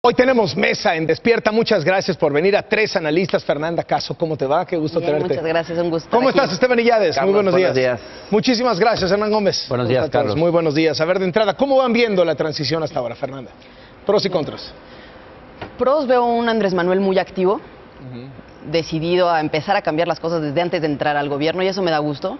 Hoy tenemos mesa en Despierta. Muchas gracias por venir a tres analistas. Fernanda Caso, ¿cómo te va? Qué gusto tenerte. Muchas gracias, un gusto. ¿Cómo estás, Esteban Illades? Carlos, muy buenos días. días. Muchísimas gracias, Hernán Gómez. Buenos días, Carlos. Muy buenos días. A ver, de entrada, ¿cómo van viendo la transición hasta ahora, Fernanda? Pros y contras. Pros, veo un Andrés Manuel muy activo, decidido a empezar a cambiar las cosas desde antes de entrar al gobierno, y eso me da gusto.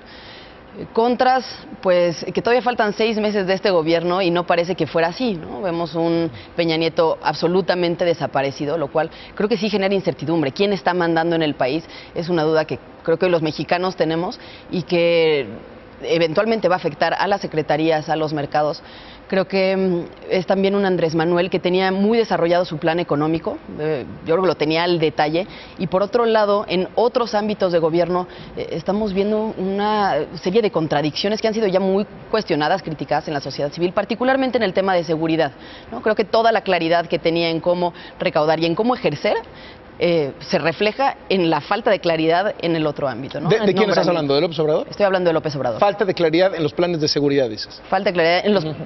Contras, pues que todavía faltan 6 meses de este gobierno y no parece que fuera así, ¿no? Vemos un Peña Nieto absolutamente desaparecido, lo cual creo que sí genera incertidumbre. ¿Quién está mandando en el país? Es una duda que creo que los mexicanos tenemos y que eventualmente va a afectar a las secretarías, a los mercados. Creo que es también un Andrés Manuel que tenía muy desarrollado su plan económico, yo creo que lo tenía al detalle, y por otro lado, en otros ámbitos de gobierno estamos viendo una serie de contradicciones que han sido ya muy cuestionadas, criticadas en la sociedad civil, particularmente en el tema de seguridad, ¿no? Creo que toda la claridad que tenía en cómo recaudar y en cómo ejercer se refleja en la falta de claridad en el otro ámbito, ¿no? ¿De quién estás hablando? ¿De López Obrador? Estoy hablando de López Obrador. Falta de claridad en los planes de seguridad, dices. Falta de claridad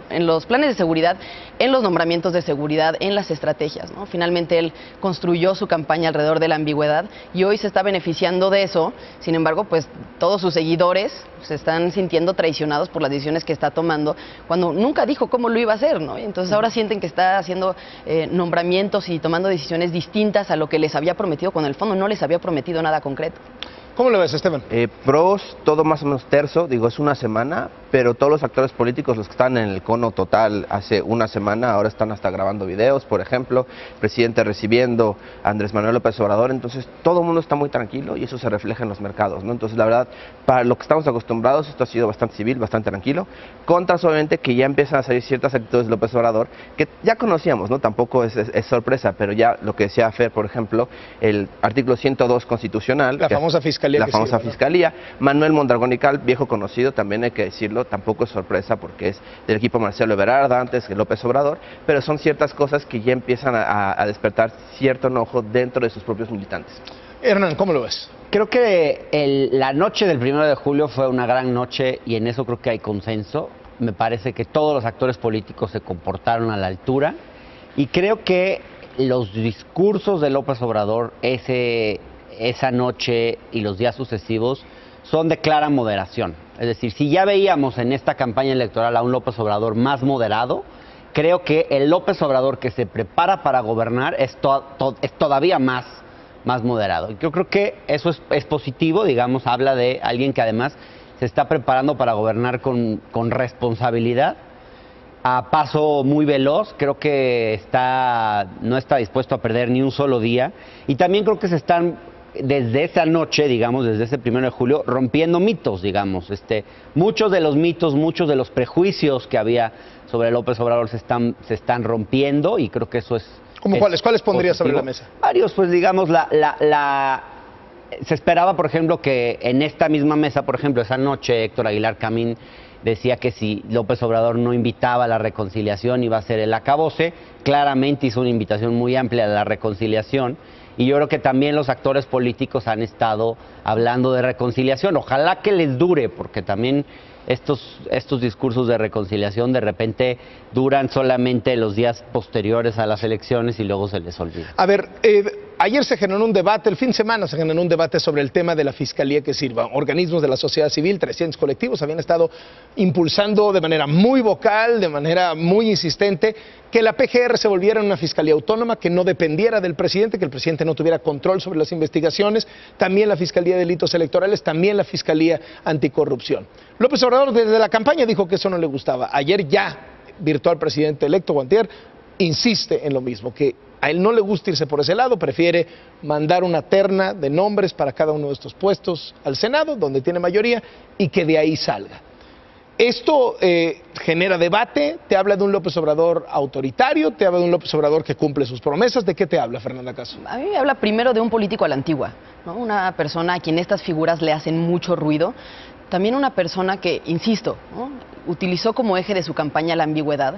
en los planes de seguridad, en los nombramientos de seguridad, en las estrategias, ¿no? Finalmente él construyó su campaña alrededor de la ambigüedad y hoy se está beneficiando de eso. Sin embargo, pues todos sus seguidores se están sintiendo traicionados por las decisiones que está tomando, cuando nunca dijo cómo lo iba a hacer, ¿no? Y entonces ahora sienten que está haciendo nombramientos y tomando decisiones distintas a lo que les había prometido, cuando en el fondo no les había prometido nada concreto. ¿Cómo lo ves, Esteban? Pros, todo más o menos terso, digo, es una semana, pero todos los actores políticos, los que están en el cono total hace una semana, ahora están hasta grabando videos, por ejemplo, el presidente recibiendo a Andrés Manuel López Obrador, entonces todo el mundo está muy tranquilo y eso se refleja en los mercados, ¿no? Entonces, la verdad, para lo que estamos acostumbrados, esto ha sido bastante civil, bastante tranquilo. Contras, obviamente, que ya empiezan a salir ciertas actitudes de López Obrador, que ya conocíamos, ¿no? Tampoco es sorpresa, pero ya lo que decía Fer, por ejemplo, el artículo 102 constitucional. La famosa fiscalía. La famosa fiscalía. Manuel Mondragón y Cal, viejo conocido, también hay que decirlo, tampoco es sorpresa porque es del equipo Marcelo Ebrard antes que López Obrador, pero son ciertas cosas que ya empiezan a despertar cierto enojo dentro de sus propios militantes. Hernán, ¿cómo lo ves? Creo que la noche del 1 de julio fue una gran noche y en eso creo que hay consenso. Me parece que todos los actores políticos se comportaron a la altura y creo que los discursos de López Obrador esa noche y los días sucesivos son de clara moderación. Es decir, si ya veíamos en esta campaña electoral a un López Obrador más moderado, creo que el López Obrador que se prepara para gobernar es todavía más moderado. Yo creo que eso es positivo, digamos, habla de alguien que además se está preparando para gobernar con responsabilidad, a paso muy veloz. Creo que no está dispuesto a perder ni un solo día, y también creo que se están desde esa noche, digamos, desde ese 1 de julio, rompiendo mitos, digamos. Muchos de los mitos, muchos de los prejuicios que había sobre López Obrador se están rompiendo, y creo que eso es... ¿Cómo cuáles? ¿Cuáles pondrías sobre la mesa? Varios, pues digamos, se esperaba, por ejemplo, que en esta misma mesa, por ejemplo, esa noche Héctor Aguilar Camín decía que si López Obrador no invitaba a la reconciliación iba a ser el acabose. Claramente hizo una invitación muy amplia a la reconciliación. Y yo creo que también los actores políticos han estado hablando de reconciliación. Ojalá que les dure, porque también estos discursos de reconciliación de repente duran solamente los días posteriores a las elecciones y luego se les olvida. A ver, ayer se generó un debate, el fin de semana se generó un debate sobre el tema de la fiscalía que sirva. Organismos de la sociedad civil, 300 colectivos, habían estado impulsando de manera muy vocal, de manera muy insistente, que la PGR se volviera una fiscalía autónoma, que no dependiera del presidente, que el presidente no tuviera control sobre las investigaciones, también la Fiscalía de Delitos Electorales, también la Fiscalía Anticorrupción. López Obrador desde la campaña dijo que eso no le gustaba. Ayer ya virtual presidente electo, Guantier, insiste en lo mismo, que a él no le gusta irse por ese lado, prefiere mandar una terna de nombres para cada uno de estos puestos al Senado, donde tiene mayoría, y que de ahí salga. Esto genera debate, te habla de un López Obrador autoritario, te habla de un López Obrador que cumple sus promesas. ¿De qué te habla, Fernanda Caso? A mí me habla primero de un político a la antigua, ¿no? Una persona a quien estas figuras le hacen mucho ruido. También una persona que, insisto, ¿no?, utilizó como eje de su campaña la ambigüedad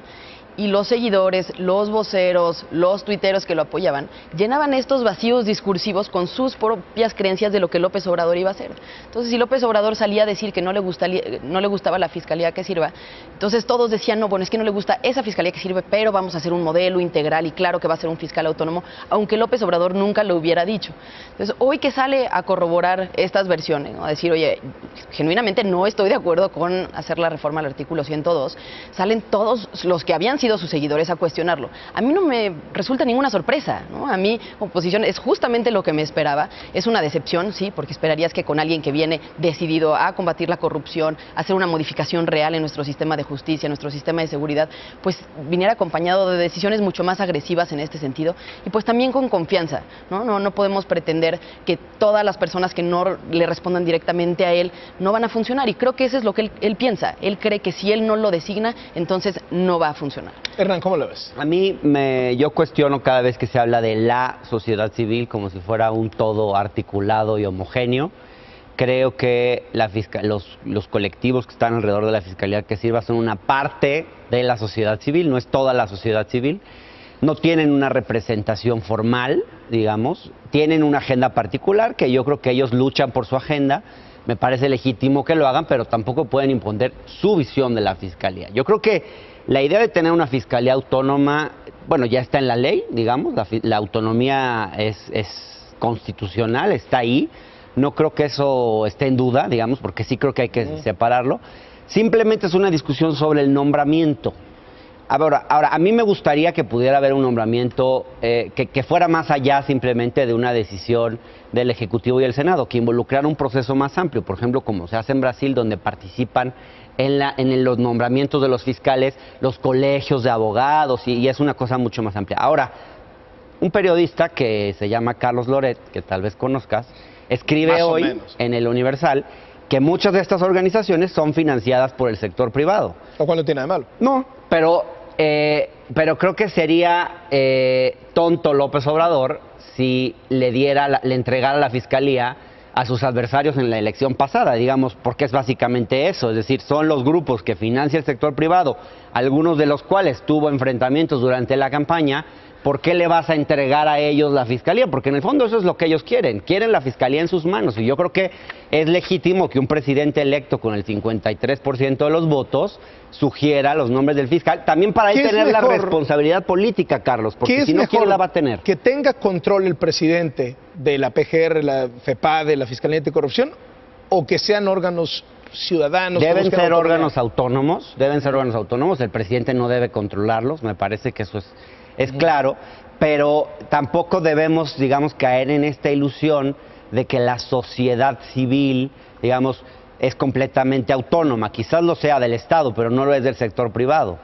y los seguidores, los voceros, los tuiteros que lo apoyaban, llenaban estos vacíos discursivos con sus propias creencias de lo que López Obrador iba a hacer. Entonces, si López Obrador salía a decir que no le gustaba la fiscalía que sirva, entonces todos decían, no, bueno, es que no le gusta esa fiscalía que sirve, pero vamos a hacer un modelo integral y claro que va a ser un fiscal autónomo, aunque López Obrador nunca lo hubiera dicho. Entonces, hoy que sale a corroborar estas versiones, ¿no? A decir, oye, genuinamente no estoy de acuerdo con hacer la reforma al artículo 102, salen todos los que habían sido sus seguidores a cuestionarlo. A mí no me resulta ninguna sorpresa, ¿no? A mí, oposición, es justamente lo que me esperaba. Es una decepción, sí, porque esperarías que con alguien que viene decidido a combatir la corrupción, a hacer una modificación real en nuestro sistema de justicia, en nuestro sistema de seguridad, pues viniera acompañado de decisiones mucho más agresivas en este sentido y pues también con confianza, ¿no? No podemos pretender que todas las personas que no le respondan directamente a él no van a funcionar y creo que eso es lo que él piensa. Él cree que si él no lo designa, entonces no va a funcionar. Hernán, ¿cómo lo ves? A mí yo cuestiono cada vez que se habla de la sociedad civil como si fuera un todo articulado y homogéneo. Creo que los colectivos que están alrededor de la Fiscalía que sirva son una parte de la sociedad civil, no es toda la sociedad civil. No tienen una representación formal, digamos, tienen una agenda particular que yo creo que ellos luchan por su agenda. Me parece legítimo que lo hagan, pero tampoco pueden imponer su visión de la Fiscalía. Yo creo que la idea de tener una Fiscalía autónoma, bueno, ya está en la ley, digamos, la autonomía es constitucional, está ahí. No creo que eso esté en duda, digamos, porque sí creo que hay que separarlo. Simplemente es una discusión sobre el nombramiento. Ahora, a mí me gustaría que pudiera haber un nombramiento que fuera más allá simplemente de una decisión del Ejecutivo y el Senado, que involucrara un proceso más amplio, por ejemplo, como se hace en Brasil, donde participan en los nombramientos de los fiscales, los colegios de abogados, y es una cosa mucho más amplia. Ahora, un periodista que se llama Carlos Loret, que tal vez conozcas, escribe hoy en El Universal que muchas de estas organizaciones son financiadas por el sector privado. ¿Lo cual no tiene nada de malo? No, pero creo que sería tonto López Obrador si le entregara la fiscalía a sus adversarios en la elección pasada, digamos, porque es básicamente eso, es decir, son los grupos que financia el sector privado, algunos de los cuales tuvo enfrentamientos durante la campaña. ¿Por qué le vas a entregar a ellos la fiscalía? Porque en el fondo eso es lo que ellos quieren la fiscalía en sus manos. Y yo creo que es legítimo que un presidente electo con el 53% de los votos sugiera los nombres del fiscal, también para él tener la responsabilidad política, Carlos, porque si no, ¿quién la va a tener? ¿Que tenga control el presidente de la PGR, la FEPADE, la Fiscalía Anticorrupción, o que sean órganos ciudadanos? Deben ser órganos autónomos, el presidente no debe controlarlos, me parece que eso es claro, pero tampoco debemos, digamos, caer en esta ilusión de que la sociedad civil, digamos, es completamente autónoma. Quizás lo sea del Estado, pero no lo es del sector privado.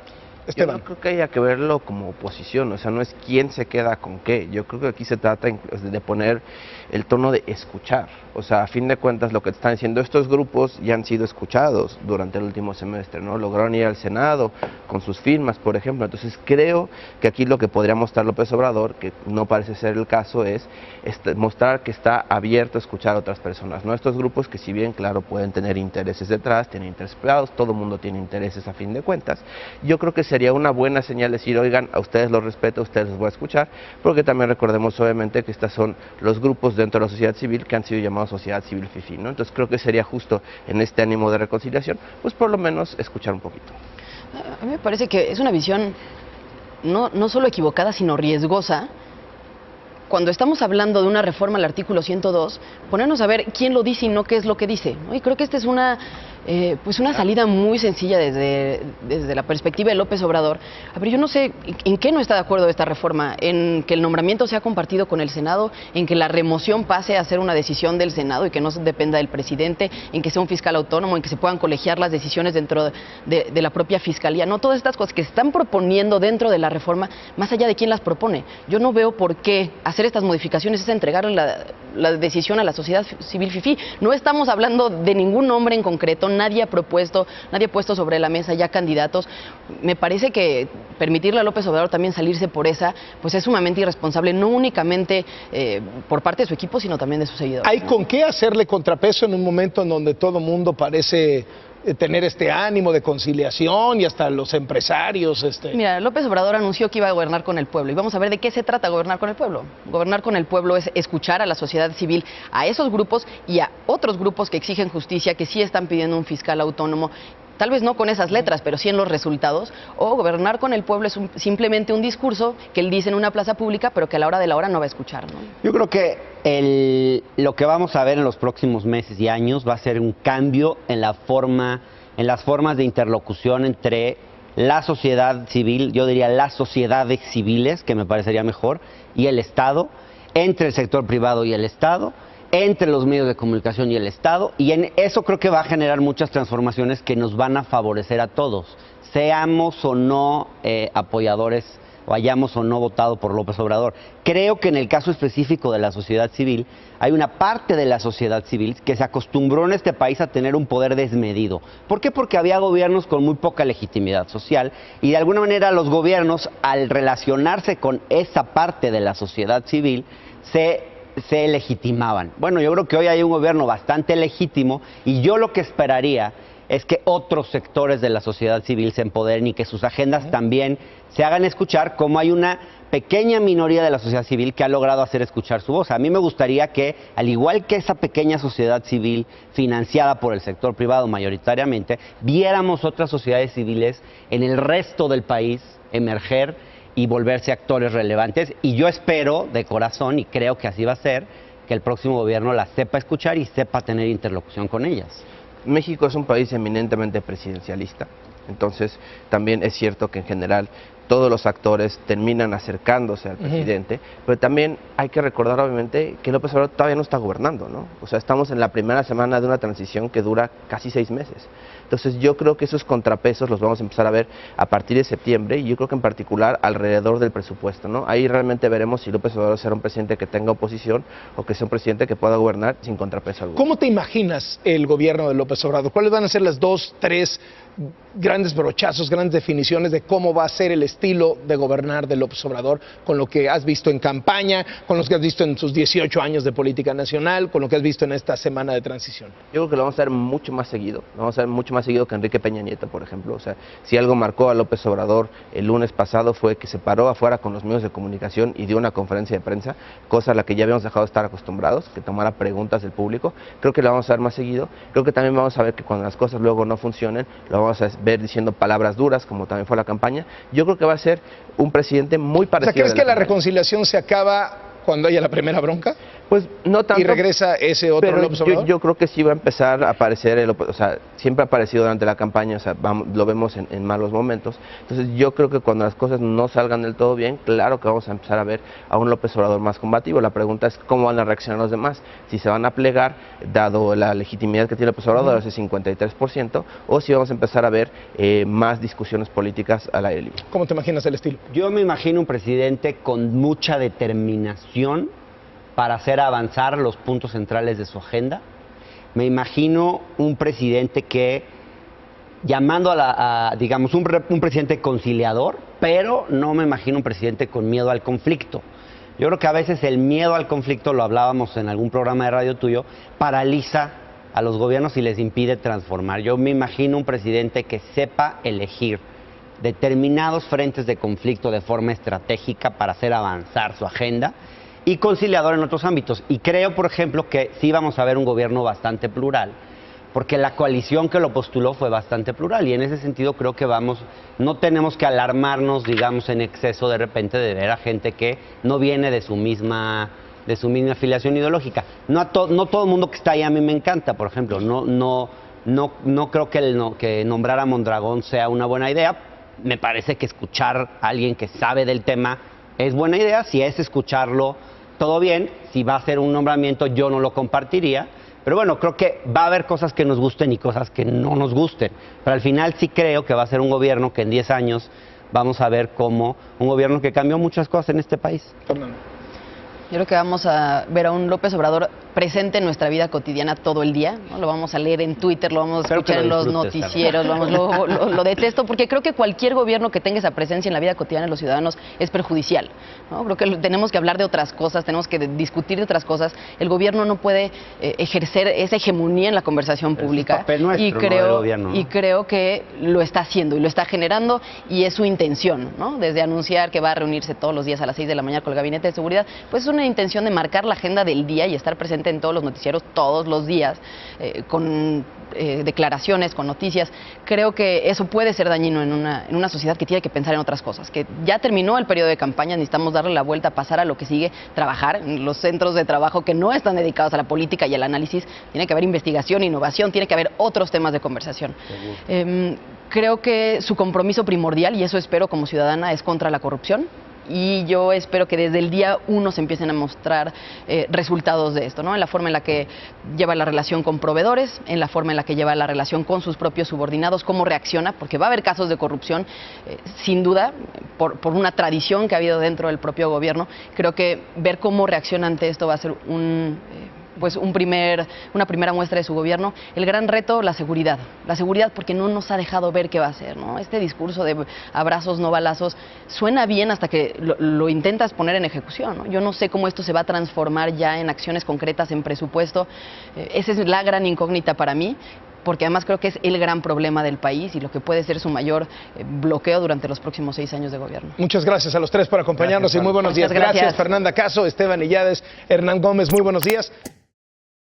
Yo no creo que haya que verlo como oposición, o sea, no es quién se queda con qué. Yo creo que aquí se trata de poner el tono de escuchar. O sea, a fin de cuentas lo que están diciendo estos grupos ya han sido escuchados durante el último semestre, ¿no? Lograron ir al Senado con sus firmas, por ejemplo. Entonces creo que aquí lo que podría mostrar López Obrador, que no parece ser el caso, es mostrar que está abierto a escuchar a otras personas, ¿no? Estos grupos que si bien, claro, pueden tener intereses detrás, tienen intereses privados, todo el mundo tiene intereses a fin de cuentas. Yo creo que sería una buena señal decir, oigan, a ustedes los respeto, a ustedes los voy a escuchar, porque también recordemos obviamente que estos son los grupos dentro de la sociedad civil que han sido llamados sociedad civil fifí, ¿no? Entonces creo que sería justo en este ánimo de reconciliación, pues por lo menos escuchar un poquito. A mí me parece que es una visión no solo equivocada, sino riesgosa. Cuando estamos hablando de una reforma al artículo 102, ponernos a ver quién lo dice y no qué es lo que dice, ¿no? Y creo que esta es una salida muy sencilla desde la perspectiva de López Obrador. A ver, yo no sé en qué no está de acuerdo esta reforma, en que el nombramiento sea compartido con el Senado, en que la remoción pase a ser una decisión del Senado y que no dependa del presidente, en que sea un fiscal autónomo, en que se puedan colegiar las decisiones dentro de la propia fiscalía. No, todas estas cosas que se están proponiendo dentro de la reforma, más allá de quién las propone. Yo no veo por qué hacer estas modificaciones es entregar la decisión a la sociedad civil fifí. No estamos hablando de ningún nombre en concreto, nadie ha puesto sobre la mesa ya candidatos. Me parece que permitirle a López Obrador también salirse por esa, pues es sumamente irresponsable, no únicamente por parte de su equipo, sino también de sus seguidores. ¿Hay con qué hacerle contrapeso en un momento en donde todo mundo parece tener este ánimo de conciliación y hasta los empresarios. Mira, López Obrador anunció que iba a gobernar con el pueblo y vamos a ver de qué se trata gobernar con el pueblo. Gobernar con el pueblo es escuchar a la sociedad civil, a esos grupos y a otros grupos que exigen justicia, que sí están pidiendo un fiscal autónomo. Tal vez no con esas letras, pero sí en los resultados. O gobernar con el pueblo es simplemente un discurso que él dice en una plaza pública, pero que a la hora de la hora no va a escuchar, ¿no? Yo creo que lo que vamos a ver en los próximos meses y años va a ser un cambio en las formas de interlocución entre la sociedad civil, yo diría las sociedades civiles, que me parecería mejor, y el Estado, entre el sector privado y el Estado, entre los medios de comunicación y el Estado, y en eso creo que va a generar muchas transformaciones que nos van a favorecer a todos, seamos o no apoyadores o hayamos o no votado por López Obrador. Creo que en el caso específico de la sociedad civil, hay una parte de la sociedad civil que se acostumbró en este país a tener un poder desmedido. ¿Por qué? Porque había gobiernos con muy poca legitimidad social y de alguna manera los gobiernos, al relacionarse con esa parte de la sociedad civil, se legitimaban. Bueno, yo creo que hoy hay un gobierno bastante legítimo y yo lo que esperaría es que otros sectores de la sociedad civil se empoderen y que sus agendas también se hagan escuchar, como hay una pequeña minoría de la sociedad civil que ha logrado hacer escuchar su voz. A mí me gustaría que, al igual que esa pequeña sociedad civil financiada por el sector privado mayoritariamente, viéramos otras sociedades civiles en el resto del país emerger y volverse actores relevantes, y yo espero de corazón, y creo que así va a ser, que el próximo gobierno las sepa escuchar y sepa tener interlocución con ellas. México es un país eminentemente presidencialista, entonces también es cierto que en general todos los actores terminan acercándose al presidente, pero también hay que recordar obviamente que López Obrador todavía no está gobernando, ¿no? O sea, estamos en la primera semana de una transición que dura casi 6 meses. Entonces yo creo que esos contrapesos los vamos a empezar a ver a partir de septiembre, y yo creo que en particular alrededor del presupuesto, ¿no? Ahí realmente veremos si López Obrador será un presidente que tenga oposición o que sea un presidente que pueda gobernar sin contrapeso alguno. ¿Cómo te imaginas el gobierno de López Obrador? ¿Cuáles van a ser las 2, 3 grandes brochazos, grandes definiciones de cómo va a ser el estilo de gobernar de López Obrador, con lo que has visto en campaña, con lo que has visto en sus 18 años de política nacional, con lo que has visto en esta semana de transición? Yo creo que lo vamos a ver mucho más seguido, lo vamos a ver mucho más seguido que Enrique Peña Nieto, por ejemplo. O sea, si algo marcó a López Obrador el lunes pasado fue que se paró afuera con los medios de comunicación y dio una conferencia de prensa, cosa a la que ya habíamos dejado de estar acostumbrados, que tomara preguntas del público. Creo que lo vamos a ver más seguido. Creo que también vamos a ver que cuando las cosas luego no funcionen, lo vamos a ver diciendo palabras duras, como también fue la campaña. Yo creo que va a ser un presidente muy parecido. O sea, ¿crees que la reconciliación se acaba cuando haya la primera bronca? Pues no tanto. ¿Y regresa ese otro pero López Obrador? Yo creo que sí va a empezar a aparecer, o sea, siempre ha aparecido durante la campaña, o sea, lo vemos en malos momentos. Entonces yo creo que cuando las cosas no salgan del todo bien, claro que vamos a empezar a ver a un López Obrador más combativo. La pregunta es cómo van a reaccionar los demás, si se van a plegar, dado la legitimidad que tiene López Obrador, ese 53%, o si vamos a empezar a ver más discusiones políticas al aire libre. ¿Cómo te imaginas el estilo? Yo me imagino un presidente con mucha determinación para hacer avanzar los puntos centrales de su agenda. Me imagino un presidente que, llamando digamos, un presidente conciliador, pero no me imagino un presidente con miedo al conflicto. Yo creo que a veces el miedo al conflicto, lo hablábamos en algún programa de radio tuyo, paraliza a los gobiernos y les impide transformar. Yo me imagino un presidente que sepa elegir determinados frentes de conflicto de forma estratégica para hacer avanzar su agenda, y conciliador en otros ámbitos. Y creo, por ejemplo, que sí vamos a ver un gobierno bastante plural, porque la coalición que lo postuló fue bastante plural, y en ese sentido creo que no tenemos que alarmarnos, digamos, en exceso de repente de ver a gente que no viene de su misma afiliación ideológica. No todo el mundo que está ahí a mí me encanta, por ejemplo. No creo que nombrar a Mondragón sea una buena idea. Me parece que escuchar a alguien que sabe del tema es buena idea. Si es escucharlo, todo bien. Si va a ser un nombramiento, yo no lo compartiría. Pero bueno, creo que va a haber cosas que nos gusten y cosas que no nos gusten. Pero al final sí creo que va a ser un gobierno que en 10 años vamos a ver como un gobierno que cambió muchas cosas en este país. Fernando. Yo creo que vamos a ver a un López Obrador presente en nuestra vida cotidiana todo el día, ¿no? Lo vamos a leer en Twitter, lo vamos a Espero que escuchar en lo los disfrutes, noticieros, lo detesto, porque creo que cualquier gobierno que tenga esa presencia en la vida cotidiana de los ciudadanos es perjudicial, ¿no? Creo que tenemos que hablar de otras cosas, tenemos que discutir de otras cosas. El gobierno no puede ejercer esa hegemonía en la conversación Pero pública. es papel nuestro, no del gobierno, ¿no? Y creo que lo está haciendo y lo está generando, y es su intención, ¿no? Desde anunciar que va a reunirse todos los días a las 6 de la mañana con el Gabinete de Seguridad, pues es una intención de marcar la agenda del día y estar presente en todos los noticieros todos los días, con declaraciones, con noticias. Creo que eso puede ser dañino en una sociedad que tiene que pensar en otras cosas, que ya terminó el periodo de campaña, necesitamos darle la vuelta, pasar a lo que sigue, trabajar en los centros de trabajo que no están dedicados a la política y al análisis. Tiene que haber investigación, innovación, tiene que haber otros temas de conversación. Creo que su compromiso primordial, y eso espero como ciudadana, es contra la corrupción. Y yo espero que desde el día 1 se empiecen a mostrar resultados de esto, ¿no? En la forma en la que lleva la relación con proveedores, en la forma en la que lleva la relación con sus propios subordinados, cómo reacciona, porque va a haber casos de corrupción, sin duda, por una tradición que ha habido dentro del propio gobierno. Creo que ver cómo reacciona ante esto va a ser una primera muestra de su gobierno. El gran reto, la seguridad porque no nos ha dejado ver qué va a hacer, ¿no? Este discurso de abrazos, no balazos, suena bien hasta que lo intentas poner en ejecución, ¿no? Yo no sé cómo esto se va a transformar ya en acciones concretas, en presupuesto. Esa es la gran incógnita para mí, porque además creo que es el gran problema del país y lo que puede ser su mayor bloqueo durante los próximos 6 años de gobierno. Muchas gracias a los tres por acompañarnos. Gracias, y muy buenos días. Gracias. Fernanda Caso, Esteban Illades, Hernán Gómez, muy buenos días.